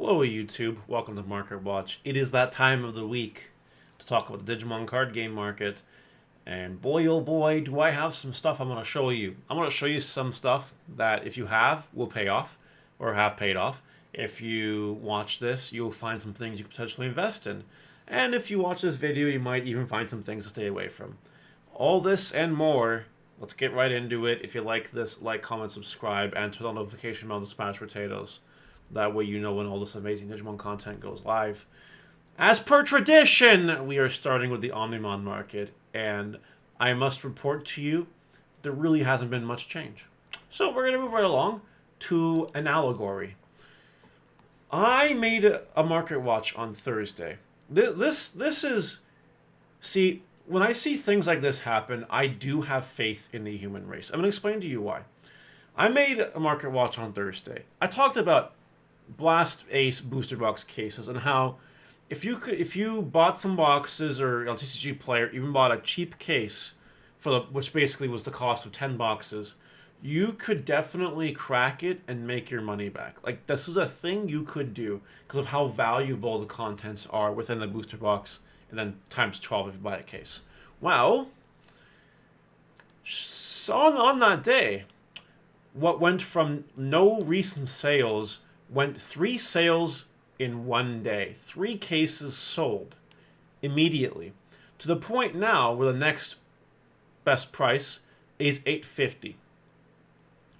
Hello YouTube, welcome to Market Watch. It is that time of the week to talk about the Digimon card game market. And boy oh boy, do I have some stuff I'm going to show you. I'm going to show you some stuff that if you have, will pay off or have paid off. If you watch this, you'll find some things you can potentially invest in. And if you watch this video, you might even find some things to stay away from. All this and more, let's get right into it. If you like this, like, comment, subscribe, and turn on the notification bell to smash potatoes. That way you know when all this amazing Digimon content goes live. As per tradition, we are starting with the Omnimon market, and I must report to you, there really hasn't been much change. So we're going to move right along to an allegory. I made a market watch on Thursday. This is... See, when I see things like this happen, I do have faith in the human race. I'm going to explain to you why. I made a market watch on Thursday. I talked about Blast Ace booster box cases and how if you bought some boxes or on TCG Player even bought a cheap case for which basically was the cost of 10 boxes, you could definitely crack it and make your money back. Like, this is a thing you could do because of how valuable the contents are within the booster box, and then times 12 if you buy a case. Well, so on that day, what went from no recent sales went 3 sales in one day. 3 cases sold immediately. To the point now where the next best price is $8.50.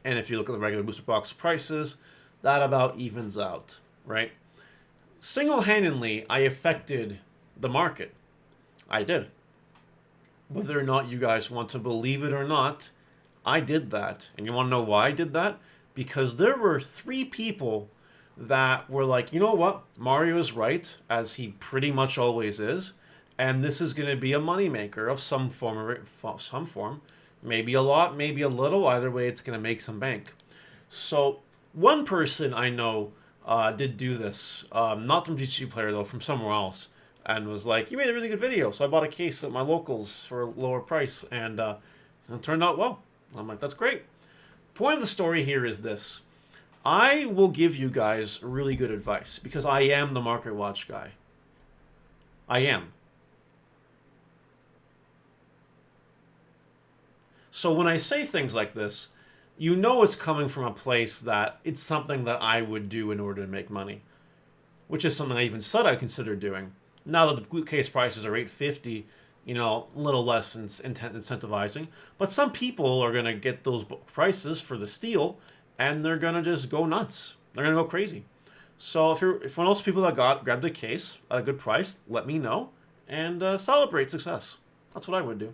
And if you look at the regular booster box prices, that about evens out, right? Single-handedly, I affected the market. I did. Whether or not you guys want to believe it or not, I did that. And you want to know why I did that? Because there were 3 people that were like, you know what, Mario is right, as he pretty much always is, and this is going to be a moneymaker of some form, maybe a lot, maybe a little, either way it's going to make some bank. So one person I know did do this, not from TCG Player though, from somewhere else, and was like, you made a really good video, so I bought a case at my locals for a lower price, and it turned out well. I'm like, that's great. Point of the story here is this. I will give you guys really good advice because I am the market watch guy. I am. So when I say things like this, you know it's coming from a place that it's something that I would do in order to make money, which is something I even said I considered doing. Now that the case prices are $8.50, you know, a little less incentivizing, but some people are going to get those prices for the steel, and they're going to just go nuts. They're going to go crazy. So if one of those people that grabbed a case at a good price, let me know and celebrate success. That's what I would do.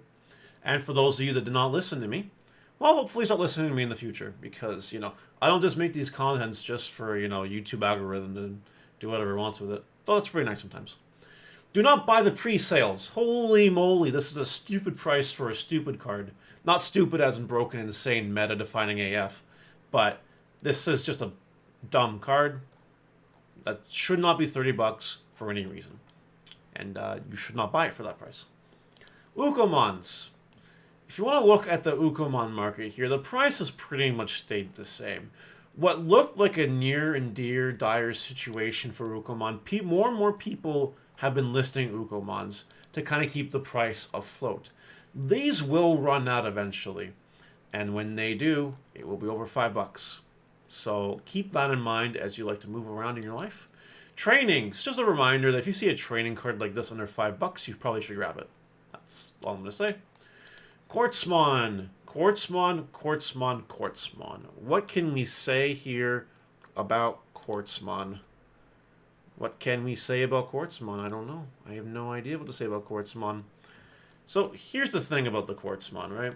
And for those of you that did not listen to me, well, hopefully start listening to me in the future because, you know, I don't just make these contents just for, you know, YouTube algorithm to do whatever it wants with it. But that's pretty nice sometimes. Do not buy the pre-sales. Holy moly, this is a stupid price for a stupid card. Not stupid as in broken, insane, meta-defining AF. But this is just a dumb card that should not be $30 for any reason. And you should not buy it for that price. Ukomons. If you want to look at the Ukomon market here, the price has pretty much stayed the same. What looked like a near and dear dire situation for Ukomon, more and more people have been listing Ukomons to kind of keep the price afloat. These will run out eventually. And when they do, it will be over $5. So keep that in mind as you like to move around in your life. Trainings. Just a reminder that if you see a training card like this under $5, you probably should grab it. That's all I'm going to say. Quartzmon. Quartzmon, Quartzmon, Quartzmon. What can we say here about Quartzmon? What can we say about Quartzmon? I don't know. I have no idea what to say about Quartzmon. So here's the thing about the Quartzmon, right?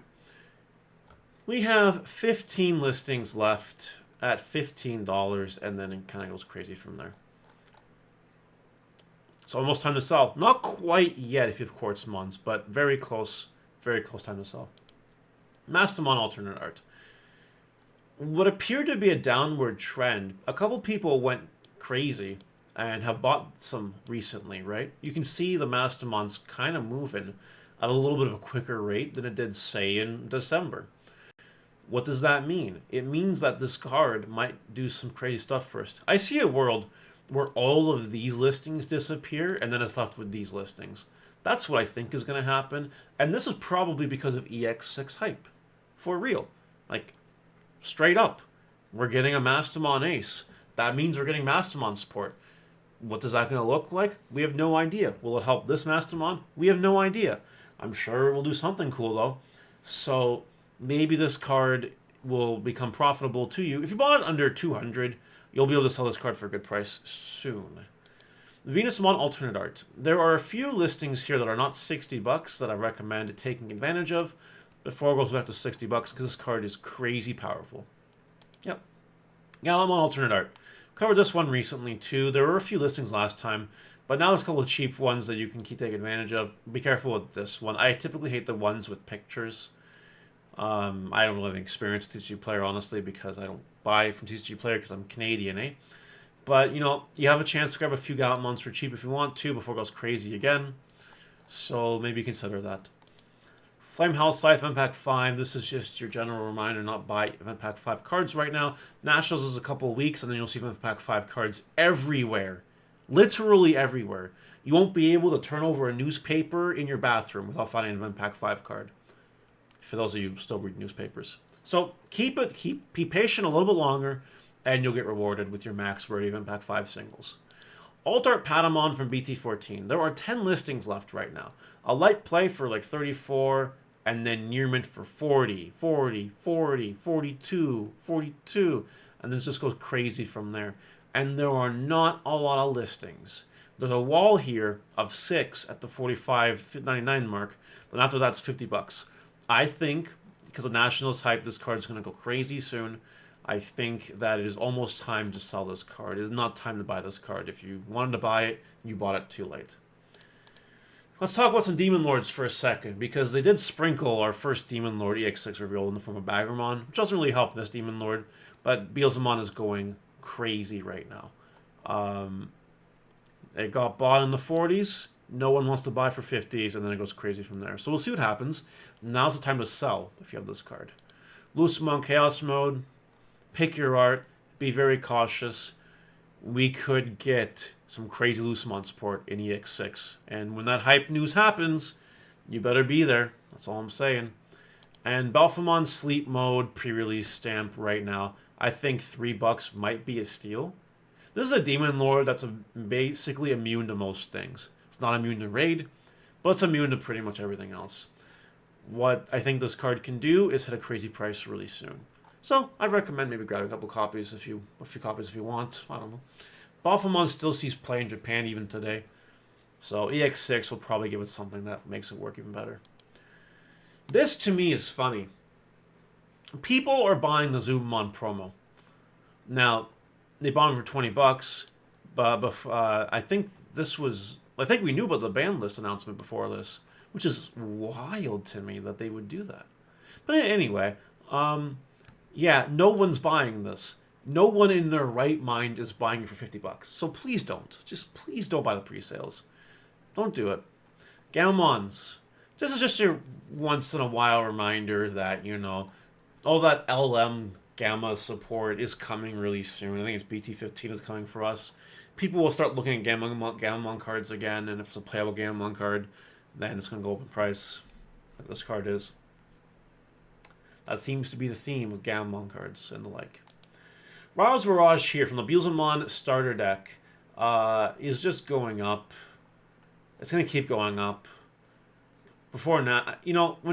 We have 15 listings left at $15, and then it kind of goes crazy from there. It's almost time to sell. Not quite yet if you have Quartzmons, but very close time to sell. Mastermon alternate art. What appeared to be a downward trend, a couple people went crazy and have bought some recently, right? You can see the Mastermon's kind of moving at a little bit of a quicker rate than it did, say, in December. What does that mean? It means that this card might do some crazy stuff first. I see a world where all of these listings disappear and then it's left with these listings. That's what I think is going to happen. And this is probably because of EX6 hype. For real. Like, straight up. We're getting a Mastermon Ace. That means we're getting Mastermon support. What is that going to look like? We have no idea. Will it help this Mastermon? We have no idea. I'm sure it will do something cool, though. So, maybe this card will become profitable to you. If you bought it under 200, you'll be able to sell this card for a good price soon. Venusmon alternate art. There are a few listings here that are not $60 that I recommend taking advantage of before it goes back to $60 because this card is crazy powerful. Yep. Gallimon alternate art. Covered this one recently too. There were a few listings last time, but now there's a couple of cheap ones that you can keep taking advantage of. Be careful with this one. I typically hate the ones with pictures. I don't really have any experience with TCG Player, honestly, because I don't buy from TCG Player because I'm Canadian, eh? But, you know, you have a chance to grab a few Gallimons for cheap if you want to before it goes crazy again. So maybe consider that. Flame House Scythe Event Pack 5. This is just your general reminder not buy Event Pack 5 cards right now. Nationals is a couple of weeks, and then you'll see Event Pack 5 cards everywhere. Literally everywhere. You won't be able to turn over a newspaper in your bathroom without finding an Event Pack 5 card. For those of you who still read newspapers. So be patient a little bit longer, and you'll get rewarded with your max rarity Event Pack 5 singles. Alt-Art Patamon from BT14. There are 10 listings left right now. A light play for like 34, and then near mint for 40, 40, 40, 42, 42, and this just goes crazy from there. And there are not a lot of listings. There's a wall here of 6 at the 45.99 mark, but after that's $50. I think, because of Nationals hype, this card is going to go crazy soon. I think that it is almost time to sell this card. It is not time to buy this card. If you wanted to buy it, you bought it too late. Let's talk about some Demon Lords for a second, because they did sprinkle our first Demon Lord EX6 reveal in the form of Baggermon, which doesn't really help this Demon Lord, but Beelzemon is going crazy right now. It got bought in the 40s. No one wants to buy for 50s, and then it goes crazy from there. So we'll see what happens. Now's the time to sell if you have this card. Lucemon Chaos Mode. Pick your art. Be very cautious. We could get some crazy Lucemon support in EX6. And when that hype news happens, you better be there. That's all I'm saying. And Balphamon Sleep Mode pre-release stamp right now. I think $3 might be a steal. This is a Demon Lord that's basically immune to most things. It's not immune to raid, but it's immune to pretty much everything else. What I think this card can do is hit a crazy price really soon. So I recommend maybe grabbing a few copies if you want. I don't know. Balphamon still sees play in Japan even today. So EX6 will probably give it something that makes it work even better. This to me is funny. People are buying the Zubamon promo. Now, they bought them for $20, but I think we knew about the ban list announcement before this, which is wild to me that they would do that. But anyway, yeah, no one's buying this. No one in their right mind is buying it for $50. So please don't. Just please don't buy the pre-sales. Don't do it. Gammons. This is just your once in a while reminder that, you know, all that LM Gamma support is coming really soon. I think it's BT15 is coming for us. People will start looking at Gammon cards again, and if it's a playable Gammon card, then it's going to go up in price, like this card is. That seems to be the theme of Gammon cards and the like. Rao's Barrage here from the Beelzemon starter deck is just going up. It's going to keep going up. When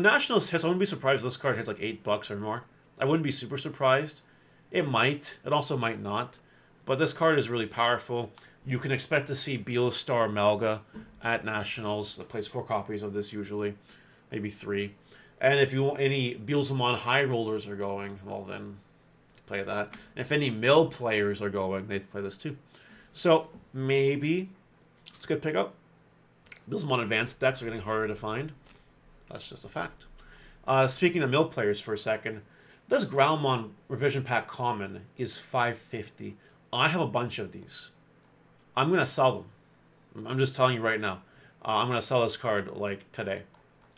Nationals hits, I wouldn't be surprised if this card hits like $8 or more. I wouldn't be super surprised. It might. It also might not. But this card is really powerful. You can expect to see Beelstar Melga at Nationals. That plays 4 copies of this usually. Maybe 3. And if any Beelzemon High Rollers are going, well then, play that. And if any Mill players are going, they play this too. So, maybe it's a good pickup. Beelzemon Advanced decks are getting harder to find. That's just a fact. Speaking of Mill players for a second, this Groundmon Revision Pack Common is $5.50. I have a bunch of these. I'm going to sell them. I'm just telling you right now. I'm going to sell this card, like, today.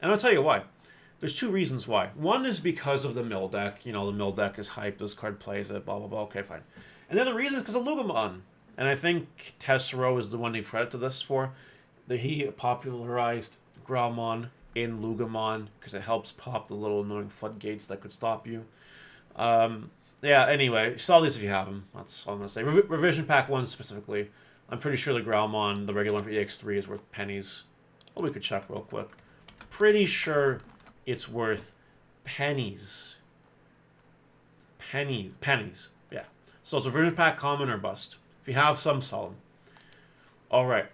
And I'll tell you why. There's 2 reasons why. One is because of the Mill deck. You know, the Mill deck is hyped. This card plays it, blah, blah, blah. Okay, fine. And the other reason is because of Lugumon. And I think Tessero is the one they credit to this for. That he popularized Greymon in Lugamon because it helps pop the little annoying floodgates that could stop you. Yeah, anyway, sell these if you have them. That's all I'm going to say. Revision Pack 1 specifically. I'm pretty sure the Greymon, the regular one for EX3, is worth pennies. Well, we could check real quick. Pretty sure it's worth pennies. Pennies. Yeah. So it's a Revision Pack common or bust. If you have some, sell them. Alright.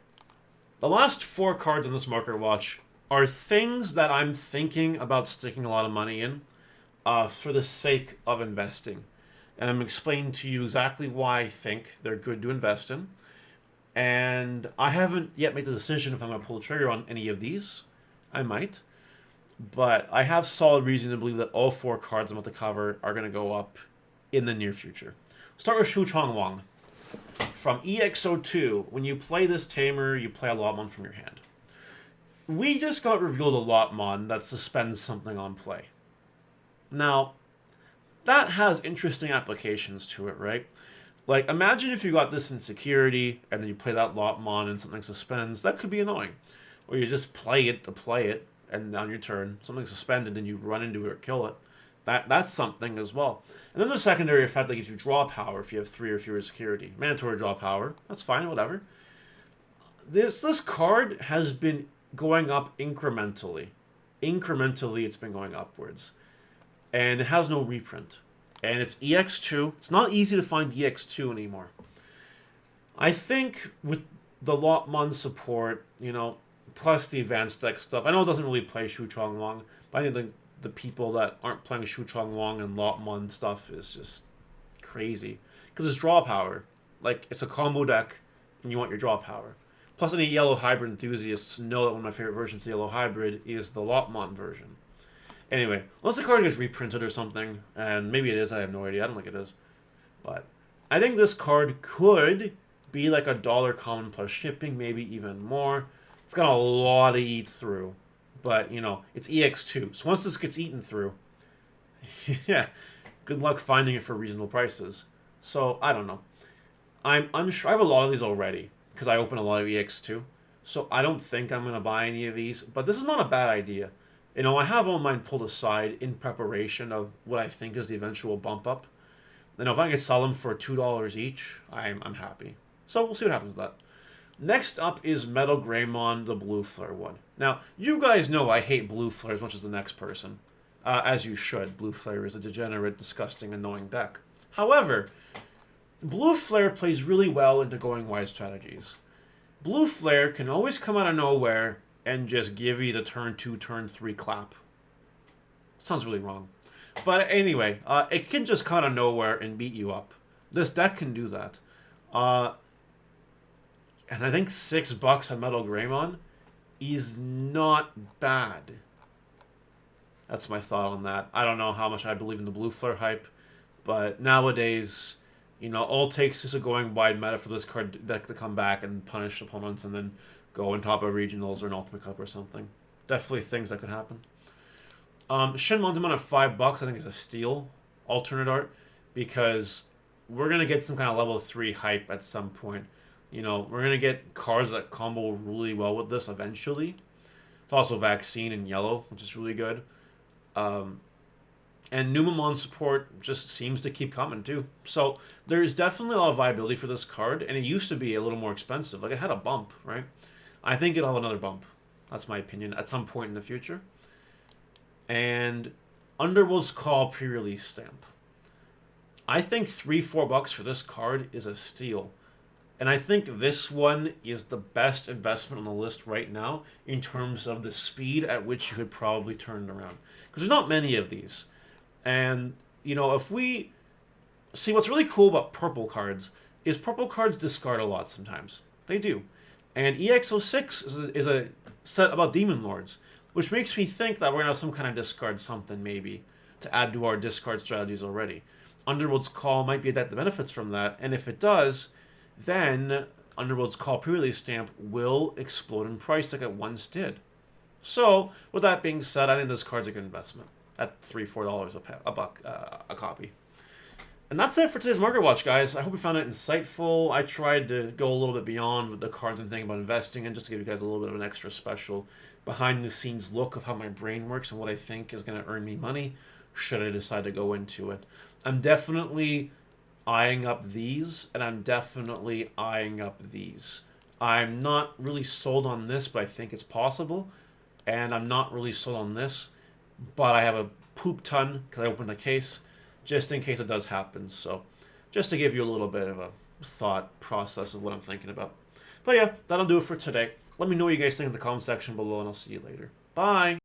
The last 4 cards on this market watch are things that I'm thinking about sticking a lot of money in for the sake of investing. And I'm explaining to you exactly why I think they're good to invest in. And I haven't yet made the decision if I'm going to pull the trigger on any of these. I might. But I have solid reason to believe that all 4 cards I'm about to cover are going to go up in the near future. Start with Shu Chong Wong. From EX02, when you play this Tamer, you play a Lotmon from your hand. We just got revealed a Lotmon that suspends something on play. Now, that has interesting applications to it, right? Like, imagine if you got this in security, and then you play that Lotmon and something suspends. That could be annoying. Or you just play it to play it, and on your turn, something suspended, and you run into it or kill it. That's something as well. And then the secondary effect that gives you draw power if you have 3 or fewer security. Mandatory draw power. That's fine, whatever. This card has been going up incrementally. Incrementally, it's been going upwards. And it has no reprint. And it's EX2. It's not easy to find EX2 anymore. I think with the Lotmon support, plus the advanced deck stuff, I know it doesn't really play Shu Chong Wong, but I think the people that aren't playing Shu Chong Wong and Lotmon stuff is just crazy. Because it's draw power. Like, it's a combo deck, and you want your draw power. Plus, any yellow hybrid enthusiasts know that one of my favorite versions of the yellow hybrid is the Lotmon version. Anyway, unless the card gets reprinted or something, and maybe it is, I have no idea, I don't think it is. But I think this card could be like $1 common plus shipping, maybe even more. It's got a lot to eat through. But, it's EX2. So once this gets eaten through, yeah, good luck finding it for reasonable prices. So, I don't know. I'm unsure. I have a lot of these already, because I open a lot of EX2. So I don't think I'm going to buy any of these. But this is not a bad idea. I have all mine pulled aside in preparation of what I think is the eventual bump up. And if I can sell them for $2 each, I'm happy. So we'll see what happens with that. Next up is Metal Greymon, the Blue Flare one. Now, you guys know I hate Blue Flare as much as the next person. As you should. Blue Flare is a degenerate, disgusting, annoying deck. However, Blue Flare plays really well into going wide strategies. Blue Flare can always come out of nowhere and just give you the turn 2, turn 3 clap. Sounds really wrong. But anyway, it can just come out of nowhere and beat you up. This deck can do that. And I think $6 on Metal Greymon is not bad. That's my thought on that. I don't know how much I believe in the Blue Flare hype, but nowadays, all it takes is a going wide meta for this card deck to come back and punish opponents and then go on top of regionals or an Ultimate Cup or something. Definitely things that could happen. Shenmon's amount of $5 I think is a steal alternate art because we're going to get some kind of level 3 hype at some point. We're going to get cards that combo really well with this eventually. It's also Vaccine in yellow, which is really good. And Numamon support just seems to keep coming too. So there's definitely a lot of viability for this card, and it used to be a little more expensive. Like, it had a bump, right? I think it'll have another bump. That's my opinion, at some point in the future. And Underworld's Call pre-release stamp. I think $3-4 for this card is a steal. And I think this one is the best investment on the list right now in terms of the speed at which you could probably turn it around. Because there's not many of these. And, if we... See, what's really cool about purple cards is purple cards discard a lot sometimes. They do. And EX06 is a set about Demon Lords, which makes me think that we're going to have some kind of discard something, maybe, to add to our discard strategies already. Underworld's Call might be a deck that benefits from that, and if it does, then Underworld's Call pre-release stamp will explode in price like it once did. So, with that being said, I think this card's a good investment at $3-4 a copy. And that's it for today's Market Watch, guys. I hope you found it insightful. I tried to go a little bit beyond with the cards I'm thinking about investing in, just to give you guys a little bit of an extra special behind-the-scenes look of how my brain works and what I think is going to earn me money should I decide to go into it. I'm definitely eyeing up these, and I'm definitely eyeing up these. I'm not really sold on this, but I think it's possible. And I'm not really sold on this, but I have a poop ton because I opened a case just in case it does happen. So just to give you a little bit of a thought process of what I'm thinking about. But yeah, that'll do it for today. Let me know what you guys think in the comment section below, and I'll see you later. Bye!